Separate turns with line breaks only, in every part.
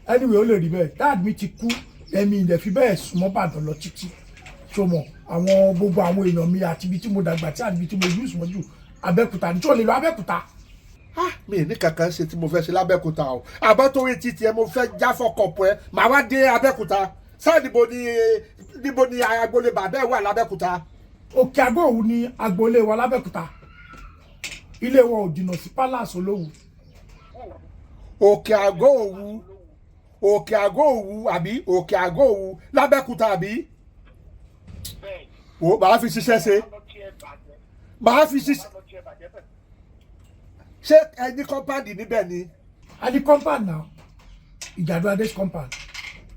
anyway ó lè rí bẹ́ẹ̀ dad mi ti kú ẹ̀mí ilẹ̀ fi bẹ́ẹ̀ súnmọ́ Ìbàdàn lọ títí so mọ̀ àwọn gbogbo àwọn èèyàn mi àti ibi tí mo dàgbà tí àti ibi tí mo yú sùnmọ́ jù Abẹ́òkúta ní tí ò lè lọ Abẹ́òkúta.
mi ní kankan ṣe tí mo fẹ́ ṣe l'Abẹ́òkúta o àbá torí títí ẹ mo fẹ́ já fọkọ̀pọ̀ ẹ màá wá dé Abẹ́òkúta sáà níbo ni agboolé bàbá ẹ wà l'Abẹ́òkúta.
Òkè Àgọ́ Òwu ni agboolé wa l'Abẹ́òkúta ilé wọn ò jìnnà sí palace Olówu.
Òkè Àgọ́ Òwu Òkè Àgọ́ Òwu àbí Òkè Àgọ́ Òwu l'Abẹ́òkúta àbí. o màá fi ṣiṣẹ́ ṣe màá fi ṣiṣẹ́ ṣé ẹni kọ́mpáàdì níbẹ̀ ni.
a ní compound now IJADUADE compound.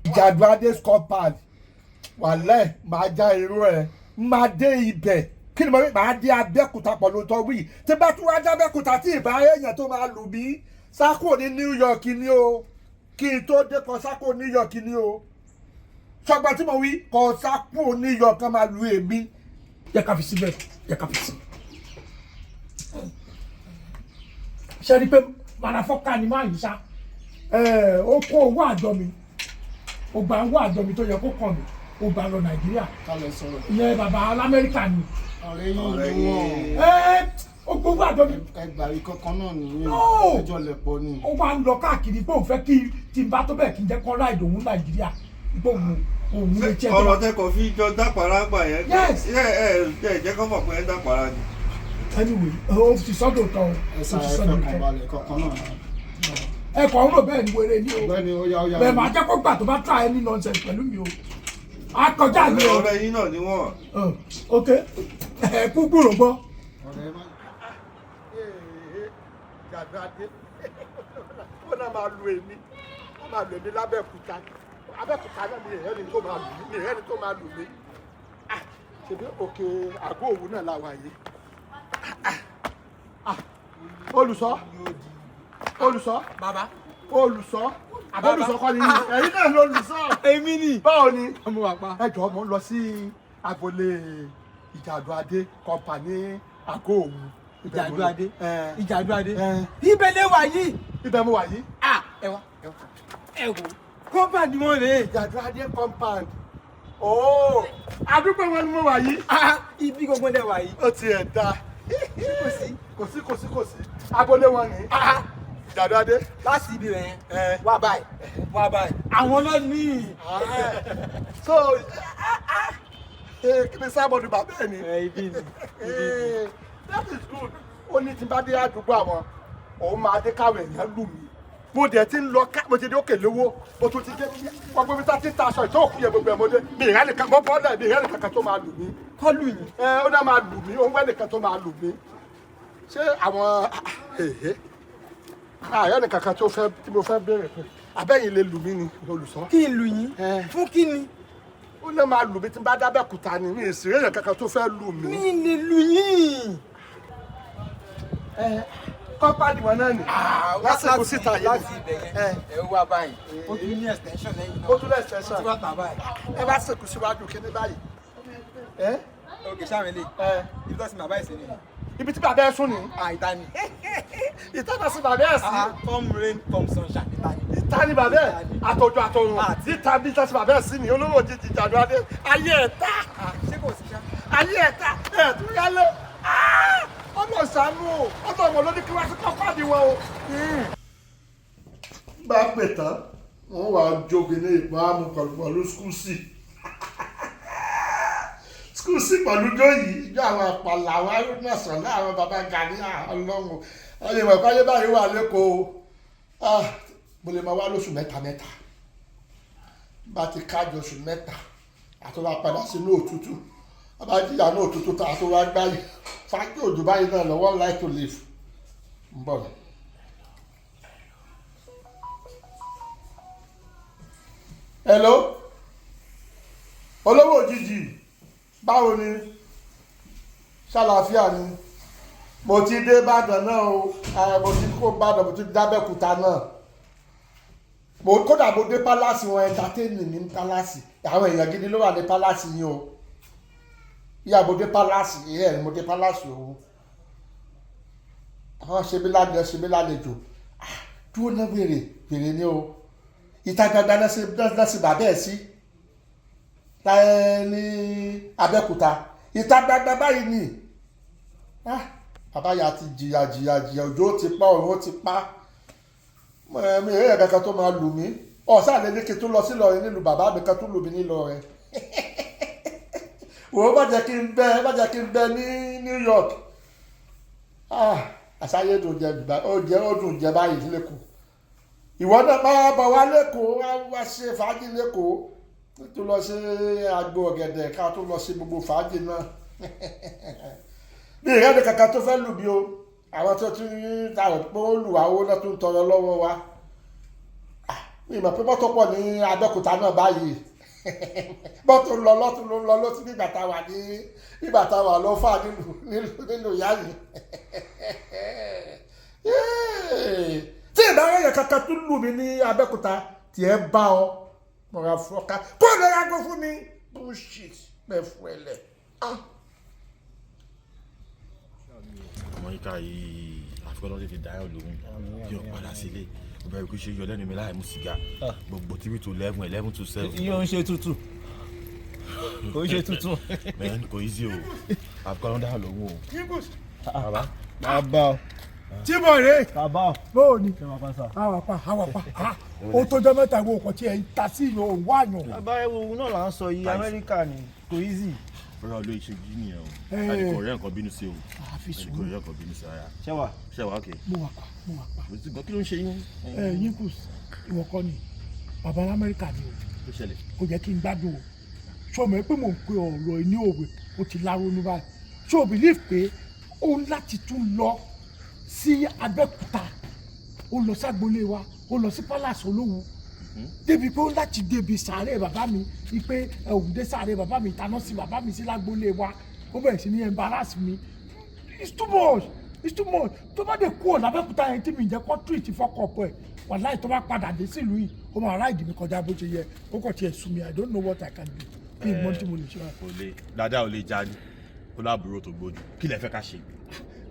IJADUADE compound wàlẹ́ màá já irú ẹ̀ máa dé ibẹ̀ kí ni mo rí màá dé Abẹ́òkúta pẹ̀lú tó wí tí bá tún wá dé Abẹ́òkúta tí ìbá èèyàn tó máa lù mí sákò ní New York ni o kí n tó dé kan sákò New York ni o sọgbà tí mo wí kan sákò New York kan máa lu èmi.
yẹ ká fi síbẹ̀ yẹ ká fi sí. ṣe rí i pé màdàfọ́kà ni máa yìí ṣá ó kó owó àjọ mi ó gba owó àjọ mi tó yẹ kó kàn mí ó gbà lọ Nàìjíríà ìyẹn bàbá alamẹ́ríkà ni.
ọ̀rẹ́ yín ni wọ́n.
ó gbowó àjọ mi.
ẹgbàrí kankan náà nìyẹn ẹjọ́ lẹ̀pọ̀ ni.
ó máa ń lọ káàkiri pé òun fẹ́ kí tí n bá tó bẹ́ẹ̀ kí n jẹ́ kọ́ ráìdì òun Nàìjíríà pé òun lè jẹ́.
ọ̀rọ̀ tẹ́kọ̀ fi jọ dápàrà gbà yẹn.
Yes.
ẹ jẹ́ kọ́ mọ̀ pé ẹ dápàrà ni.
anyway ó ti sọ́dọ̀ tán o.
ẹ̀sà ẹ̀fẹ̀ kan balẹ̀ kankan náà.
ẹ̀kọ́ ń rò bẹ́ẹ̀ ni wéré ni o.
ọ̀gbẹ́ni ó yá.
bẹ́ẹ̀ máa jẹ́ kó gbà tó bá try any nonsense pẹ̀lú mi o. akọjá mi o.
ọ̀rẹ́ yín náà ni wọ́n.
ok kú gbúrò gbọ́.
ọ̀rẹ́ má.
IJADUADE ó náà máa lu èmi ó máa lu èmi l'Abẹ́òkúta Abẹ́òkúta náà ni ìrẹ́ni tó máa lù mí ni ìrẹ́ni tó máa lù mí ṣèbí Òkè Àgọ́ Òwu náà la wà yìí. olùsọ
bàbá
olùsọ kọ́ ni ẹ̀yin náà ló lùsọ.
èmi ni.
báwo ni
ọmọ wa pa.
ẹ jọ̀ọ́ mo ń lọ sí agboolé IJADUADE company Àgọ́ Òwu.
IJADUADE ibẹ̀ lè wà yìí.
ibẹ̀ mo wà yìí.
ẹ wá compound wọn rèé.
IJADUADE compound. ooo àdúgbò wọn ni mo wà yìí.
ibi gbogbo lè wà yìí.
ó ti ẹ̀ da kò sí agboolé wọn ni IJADUADE.
láti ibi rẹ̀ yẹn wá báyìí àwọn náà ní.
so kí ni sábọ̀dù bàbá ẹ̀ ni.
ibi ni.
that is good. ó ní tí n bá dé àdúgbò àwọn òun máa dé káwọn èèyàn lù mí mo dẹ̀ ti ń lọ ká mo ti dé òkè lówó mo tún ti dé gbogbo ibi tá a ti ta aṣọ ìtọ́ òkú yẹn gbogbo ẹ̀ mo dé mi ìrẹ́ nìkan mo bọ́ náà mi ìrẹ́ nìkan kan tó máa lù mí.
kọ́ lù yín.
ó náà máa lù mí òun wẹ́ nìkan tó máa lù mí. ṣé àwọn ààrẹ nìkan kan tí mo fẹ́ béèrè pé abẹ́yìn lè lù mí ni olùsọ.
kí n lù yín fún kí ni.
ó náà máa lù mí tí n bá d'Abẹ́òkúta ni mi ìsìn èèyàn kankan tó fẹ́ lù mí.
mi lè lù yín.
kọ́pàdì wọn náà ni lásìkò síta yìí
láti ibẹ̀ yẹn ẹ wá báyìí ó tún ní extension lẹ́yìn náà
ó tún lẹ́ extension
ó tún wá tà báyìí.
ẹ bá sèkú síwájú kíní báyìí.
òkè sáwọn ilé ibi tó sì máa báyìí sí ni.
ibi tí bàbá ẹ sùn ni.
ìta ni.
ìta sí bàbá ẹ sí.
come rain come sunshine ìta ni.
ìta ni bàbá ẹ àtọ̀jọ́ àtọ̀run ìta bí ìta sí bàbá ẹ sí ni olówó òjijì IJADUADE ayé ẹ̀ ta.
ṣé kò sí ṣá.
ayé ẹ̀ ta ẹ̀ tún yálé ọmọ ìsànú ọmọ ọmọ ló ní kí wọ́n ti kọ́ pàdé wọn o. bá a pè tán wọ́n wàá jogun ní ìbámu pẹ̀lú skúùsì pẹ̀lú dóyìí ìjọ àwọn àpàlà àwọn arúgbọ̀nsán láàrin bàbá Gani ọlọ́run ọyẹ ìwọ̀n ìpàdé báyìí wà lẹ́kọ̀ọ́ mo lè máa wá lóṣù mẹ́ta bá ti kájọ oṣù mẹ́ta àtọ́wá padà sínú òtútù abájíyà náà òtútù tá a tó wá gbáyé fájú òjò báyìí náà lọ́wọ́ like to live ń bọ̀ lọ. hello olówó òjijì báwo ni ṣàlàáfíà ni mo ti dé Ìbàdàn náà o mo ti kó Ìbàdàn mo ti d'Abẹ́òkúta náà kódà mo dé pálásì wọn ẹ̀ńtátẹ́nì ní pálásì àwọn èèyàn gidi ló wà ní pálásì yín o ìyá mo dé pálásì ìyẹn mo dé pálásì òun àwọn ṣebí lálejò dúró náà wèrè ni o ìta gbangba lẹ́sìn bàbá ẹ̀ sí ní Abẹ́òkúta ìta gbangba báyìí ni bàbá yà ti jìyà òjò ti pa ọ̀run ó ti pa mi ò yẹ kankan tó máa lù mí ọ̀sán àlẹ́ ní kí n tó lọ sí Ìlọrin nílùú bàbá mi kan tó lù mí nílọrin wò ó bá jẹ́ kí n bẹ ní New York àṣàyè tó jẹ ó dùn jẹ báyìí lẹ́kọ̀ọ́ ìwọ náà máa bọ̀ wá lẹ́kọ̀ọ́ wá ṣe fàájì lẹ́kọ̀ọ́ tó lọ sí agbo ọ̀gẹ̀dẹ̀ ká tó lọ sí gbogbo fàájì náà bí ìrẹ́ni kankan tó fẹ́ lù mí o àwọn tó tún tààrọ̀ pé ó lù wá owó náà tó ń tọrọ lọ́wọ́ wa ìmọ̀ pé mọ́tò pọ̀ ní Abẹ́òkúta náà báyìí mọ́tò lọ lọ́tún nígbà tá a wà lọ fà nínú ìyá yìí tí ìdáwọ́ yẹn kankan tún lù mí ní Abẹ́òkúta tí ẹ bá ọ mọ̀ra fọ́ká kó lè ra gbọ́ fún mi bullshit bẹ́ẹ̀ fún ẹ lẹ̀.
ọmọ yìí ká yìí àfikún lọ́dẹ ti dáyọ̀ lóhùn yóò padà sílé ọbẹ̀ ìkú ṣe yọ lẹ́nu mi láì mú sìgá gbogbo tíbi tó 11 to 7.
iye ò ń ṣe tútù kò ń ṣe tútù.
mẹ́rin kò yí sí o àfikún lọ́dẹ dáyọ̀ lóhùn o.
bàbá o.
tíbọ̀ rẹ̀
bàbá o.
bóò ni
ṣé wàá pa sá.
àwàpá ó tó jẹ́ mẹ́ta ìwé òkò tí ẹ̀ ń ta sí ìlú òun wáyàn.
bàbá ewu náà là ń sọ yìí Amẹ́ríkà ni kò easy.
fúnra ló ṣe jí nìyẹn o àdìkọ̀ rẹ̀ nǹkan bínú sí o àdìkọ̀ rẹ̀ nǹkan bínú sí ara. ṣẹ́wà ok.
mo wà pa.
mo ti gbọ́ kí ló ń ṣe yín.
yín kù ìwọ kọ́ ni bàbá Amẹ́ríkà ni o
ó ṣẹlẹ̀.
kò jẹ́ kí n gbádùn o ṣé o mọ̀ pé mò ń pe ọ̀rọ̀ ní òwe o ti láronú báyìí ṣé o believe pé o ń láti tún lọ sí Abẹ́òkúta ó lọ ságbolé wa ó lọ sí palace Olówu débi pé ó láti débi sàárè bàbá mi wípé òun dé sàárè bàbá mi ìtaná sí bàbá mi sí lágbolé wa ó bẹ̀rẹ̀ sí ní embarrass mi it's too much tó bá dé kúrò l'Abẹ́òkúta yẹn tí mi jẹ́ kó treat fọ́kọ̀ọ̀pọ̀ ẹ̀ wàláì tó bá padà dé sílùú yìí ó máa ráìdì mi kọjá bó ṣe yẹ ó kàn tiẹ̀ sú mi I don't know what I can do kí n mọ tí mo lè ṣe wá.
dáadáa ò lè já ní ó láàbùrò tó gbójú kí lẹ fẹ́ ká ṣe.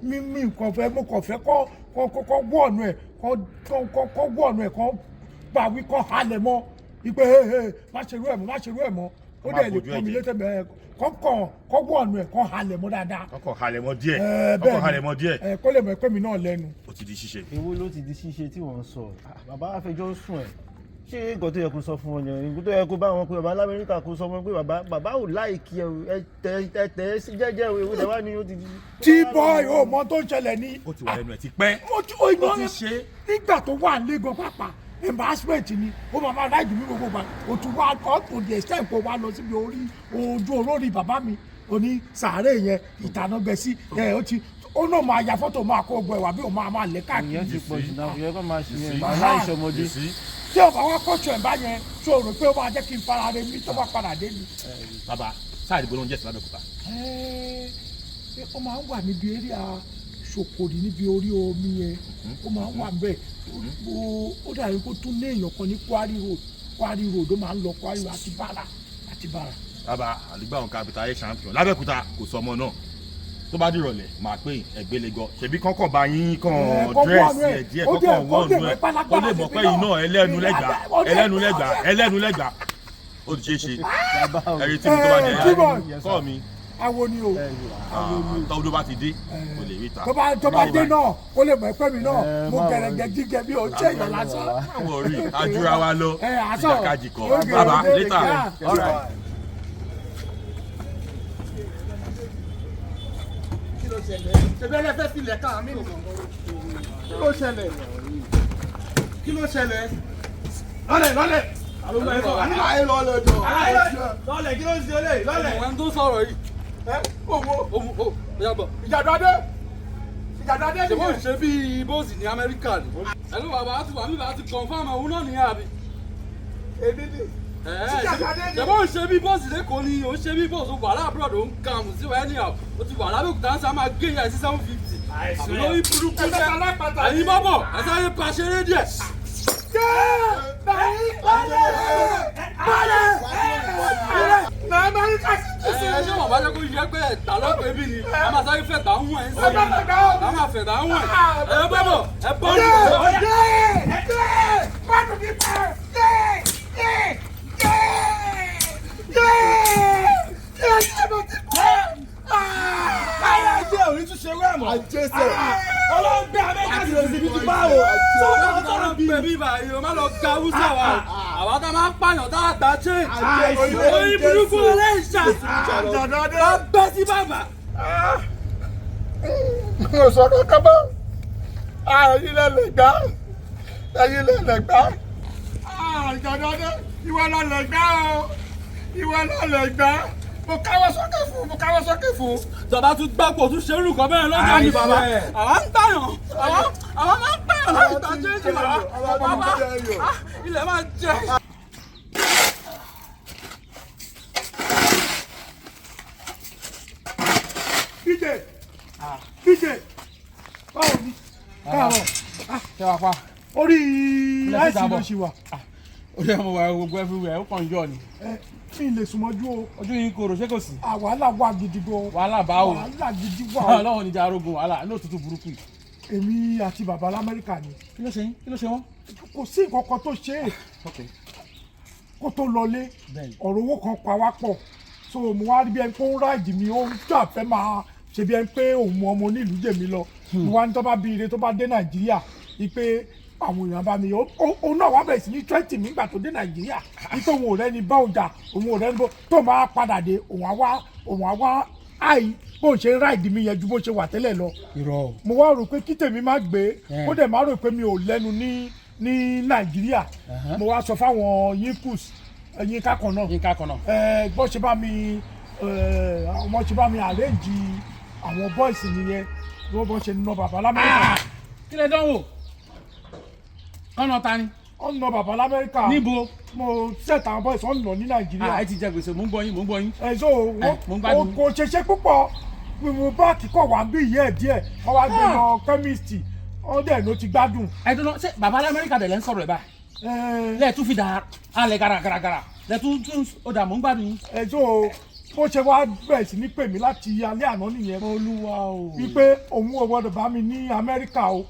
mi nǹkan fẹ́ mo kàn fẹ́ kọ́ wọ́ ọ̀nù ẹ̀ kọ́ wọ́ ọ̀nù ẹ̀ kọ́ gbà wí kọ́ halẹ̀ mọ́ ipe má ṣerú ẹ̀ mọ́ ó dẹ̀ lè kọ́ mi létẹ̀ bẹ́ẹ̀ kọ́ wọ́ ọ̀nù ẹ̀ kọ́ halẹ̀ mọ́ dáadáa.
ọkọ̀ halẹ̀ mọ́ díẹ̀.
kó lè mọ̀ pé mi náà lẹ́nu.
ó ti di ṣíṣe.
èwo ló ti di ṣíṣe tí wọ́n ń sọ bàbá afẹjọ́ sùn ẹ̀ ṣé nǹkan tó yẹ kó sọ fún wọn yẹn nǹkan tó yẹ kó bá wọn pé bàbá lamẹ́ríkà kó sọ wọn pé bàbá ò láìkí ẹ tẹ sí jẹ́jẹ́ ìwé ìwé wa ni ó ti di.
tí bọ́ọ̀ ò mọ tó ń ṣẹlẹ̀ ní.
ó ti wà lẹ́nu ẹ̀ ti pẹ́.
ó ti ṣe nígbà tó wà lẹ́gàn pàpà embarrassment ni ó máa láì dùn mí gbogbo gbà ó tún wá to the extent kó wá lọ síbi ojú olórí bàbá mi oní sàárè yẹn ìtànà gbẹ sí ó náà máa ya fọ́tò máa kó gbọ ẹ̀wà bí ó máa lẹ̀ káàkiri.
ìyẹn ti pọ̀ jù náà ìyẹn kọ́ máa ṣe yẹn aláìṣọmọdé.
tí ọba wa kọ́ṣọ́ ẹ̀ bá yẹn tó rò pé ó máa jẹ́ kí n fara rẹ mi tó bá padà dé mi.
bàbá sáà ìdìbò ló ń jẹ́ sí l'Abẹ́òkúta.
ó máa ń wà níbi eré Ṣòkòrì níbi orí omi yẹn ó máa ń wà bẹ́ẹ̀ ó dàbí kó tún ní èèyàn kan ní Quarry Road ó máa ń lọ Quarry Road àti bàrà.
bàbá àdúgbò àwọn capital champion l'Abẹ́òkúta kò sọ ọmọ náà tó bá dìrọ̀lẹ̀ máa pé ẹgbẹ́ lè gọ ṣebí kọ́kọ́ bá yín kàn dírẹ́sì ẹ̀ díẹ̀ kọ́kọ́ wọ́ọ̀nù ẹ̀ ó lè mọ̀ pé iná ẹlẹ́nu lẹ́gbàá ó ti ṣe ẹ̀rí tí mo tó bá jẹ́ yàrá kọ́ mi.
awo ni o
tọ́wọ́ bá ti dé o lè rí ta.
tó bá dé náà ó lè mọ̀ pé mi náà mo gẹ̀rẹ̀gẹ̀ jíjẹ bí o ṣe èèyàn lásán.
àwọn orí àjùra wa lọ ìjàkadì kan bàbá létà.
ṣebí ẹ fẹ́ filẹ̀ ká mi nìkan kí ló ṣẹlẹ̀ lọ́lẹ̀
lọ́lẹ̀ kí ló ń ṣe olè lọ́lẹ̀ wọn tó sọ̀rọ̀ yìí owó
Ìjàdùadé
ṣe bó ṣe bí bóòsì ní Amẹ́ríkà ni ẹ̀lú bàbá àti wàmí láti confam òun náà nìyẹn àbí.
èmi ni
ṣe bó ṣe bí bóòsì lẹ́kọ̀ọ́ ni ó ṣe bí bóòsì wà láàbúrò tó ń ka àmù sí wẹ́ẹ́ ní àbò ó ti wà lábẹ́òkúta ń sá máa gé ìyá sí 750 àbí lórí burúkú jẹ́ ẹ̀yin bọ́bọ̀ ẹ̀ sáré pa ṣeré díẹ̀. ṣé wọn bá jẹ́ kó yẹ pé ẹ̀ta lọ́pọ̀ ebi ni a máa sáré fẹ̀tà ń wọ̀n ẹ̀ ń sẹ́yìn a máa fẹ̀tà ń wọ̀n ẹ̀ bọ́bọ̀ ẹ̀ bọ́ọ̀lù. yìí o má lọ ga wúsà wa o àwọn tá a máa ń pààyàn tá a gbà ṣe oyin burúkú ọlẹ́ṣà bá bẹ́ sí bàbá.
mi ò sọ kankan mọ́ ẹ̀yin lẹ́lẹ̀ gbá ẹ̀yin lẹ́lẹ̀ gbá Ìjàdùadé ìwọ lọ́lẹ̀ gbá o ìwọ lọ́lẹ̀ gbá mo káwọ́ sókè fún.
Tọ́ba tún gbàgbọ́ tún ṣe irú kan bẹ́ẹ̀ lọ́jọ́ ní bàbá àwọn ń tàyàn àwọn máa ń pààyàn láti ta ṣéǹjì bàbá ilẹ̀ máa jẹ.
bíjè báwo ni káàárọ̀
ṣé wàá pa
orí láìsí ló ṣì wà.
orí ẹ̀ mo wà gbogbo everywhere ó kàn yọ ni.
mi lè súnmọ́jú o.
ojú yín korò ṣé kò sí.
wàhálà wà gidi gan.
wàhálà bá o
wàhálà gidi wà o.
ọlọ́run níjà arógun wàhálà ní òtútù burúkú yìí.
èmi àti bàbá lamẹ́ríkà ni.
kí ló ṣe yín kí ló ṣe wọ́n.
kò sí nǹkan kan tó ṣe é kó tó lọlé ọ̀rọ̀ owó kan pa wá pọ̀ so mo wá rí bí ẹni pé ó ń ráìdì mi ó ń jà fẹ́ máa ṣe bí ẹni pé òun ọmọ onílùú jèmi lọ mo wá ní tó bá bí ire tó bá dé nàìjíríà wípé àwọn èèyàn bá mi òun náà wá bẹ̀rẹ̀ sí ní twenty nígbà tó dé nàìjíríà wípé òun ò rẹ́ni bá ọjà òun ò rẹ́ni bó tó máa padà dé òun á wá àì bó ṣe ń ráìdì mi yẹn ju bó ṣe wà tẹ́lẹ̀ lọ. mo wá rò pé kí tèmi má gbé ó dẹ̀ má rò pé mi ò lẹ́nu ní nàìjíríà mo wá sọ fáwọn yinkус yínká kan náà bó ṣe bá mi ọmọ ṣe bá mi àrẹ́ǹjì àwọn bọ́ìsì nìyẹn bó ṣe ná bàbá lamẹ́ríkà.
kí lè dánwò kọ́nà ta ni.
ó ń ná bàbá lamẹ́ríkà.
níbo.
mo ṣẹ̀tà àwọn bọ́ìsì ó ń ná ní nàìjíríà.
ẹ ti jẹ gbèsè mò ń gbọ́ yín.
so kò ṣeṣe púpọ̀ mo báàkì kọ̀ wá bí ìyẹ́ ẹ̀ díẹ̀ wọ́n wá gbé lọ kẹ́míìsì wọ́n dẹ̀ ló ti gbádùn.
ẹ dúró ṣé bàbá lamẹ́ríkà dẹ̀ lẹ́ ń sọ̀rọ̀ ẹ̀ báyìí. lẹ́ẹ̀tún fi dà alẹ́ garagara lẹ́ẹ̀tún ó dà mò ń gbádùn yín.
bó ṣe wá bẹ̀rẹ̀ sí ní pè mí láti alẹ́ àná nìyẹn.
olúwa o.
wípé òun ò gbọdọ̀ bá mi ní amẹ́ríkà o.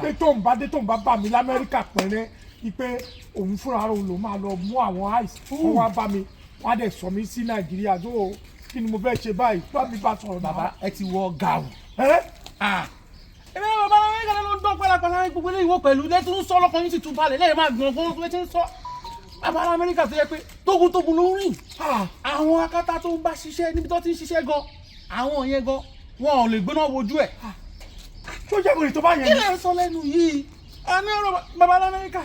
wípé tóun bá bá mi lamẹ́ríkà pẹ̀rẹ́ wípé òun fúnra òun ló máa lọ mú àwọn ice wọ́n wá bá mi wọ́n á dẹ̀ sọ mí sí nàìjíríà tó kí ni mo fẹ́ ṣe báyìí bá mi bá sọ̀rọ̀ náà.
bàbá ẹ ti wọ gàù. ẹ̀mí bàbá amẹ́ríkà ló ń dán pẹ́lápẹ́lá gbogbo eléyìí wọ pẹ̀lú lẹ́tún ń sọ lọ́kàn yín sì tún balẹ̀ lẹ́yìn máa gbọ̀n fún lẹ́tún ń sọ. bàbá amẹ́ríkà tó yẹ pé tógun ló ń rìn. àwọn akátá tó ń bá ṣiṣẹ́ níbi tó ti ń ṣiṣẹ́ gan àwọn yẹn gan wọn ò lè gbóná wojú ẹ̀.
tó jẹ́ bòrè tó bá yẹn.
kí lè sọ lẹ́nu yìí àní ọ̀rọ̀ bàbá amẹ́ríkà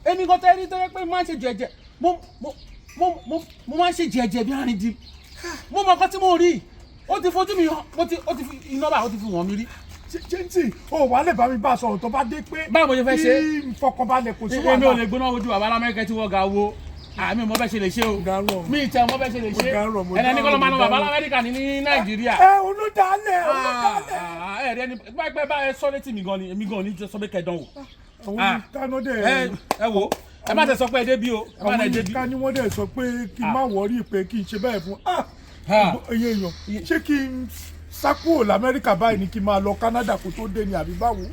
èmi kan tẹ́rí tó yẹ pé máa ń ṣe jẹ̀jẹ̀ mo máa ń ṣe jẹ̀jẹ̀ bí arìndí mo mọ nǹkan tí mo rí ó ti fojú mi hàn ó ti fi iná bá ó ti fi wọ̀n mi rí.
jẹ́ntì o wà lè bá mi bá a sọ̀rọ̀ tó bá dé pé
báwo mo ṣe fẹ́ ṣe
kí n fọkànbalẹ̀ kò sí wàhálà.
èmi ò lè gbóná ojú bàbá alámẹ́ríkà tí wọ́n ga wo àmì mo bẹ́ ṣe lè ṣe o mi ì tẹ mo bẹ́ ṣe lè ṣe ẹni kọ́ ló máa ná bàbá alámẹ́ríkà ní nàìjíríà.
olùdálẹ̀
ẹ rí ẹni pẹ́ bá ẹ sọ létí mi gan ni èmi gan ni sọ pé kẹdán o.
àwọn kánódé
ẹ wo ẹ má tẹ sọ pé ẹ débi o ẹ má tẹ débi.
àwọn ká ní wọ́n dẹ̀ sọ pé kí n má wọrí pé kí n ṣe bẹ́ẹ̀ fún èèyàn ṣé kí n sá kúrò lamẹ́ríkà báyìí ni kí n máa lọ Canada kó tó dé ni àbí báwo.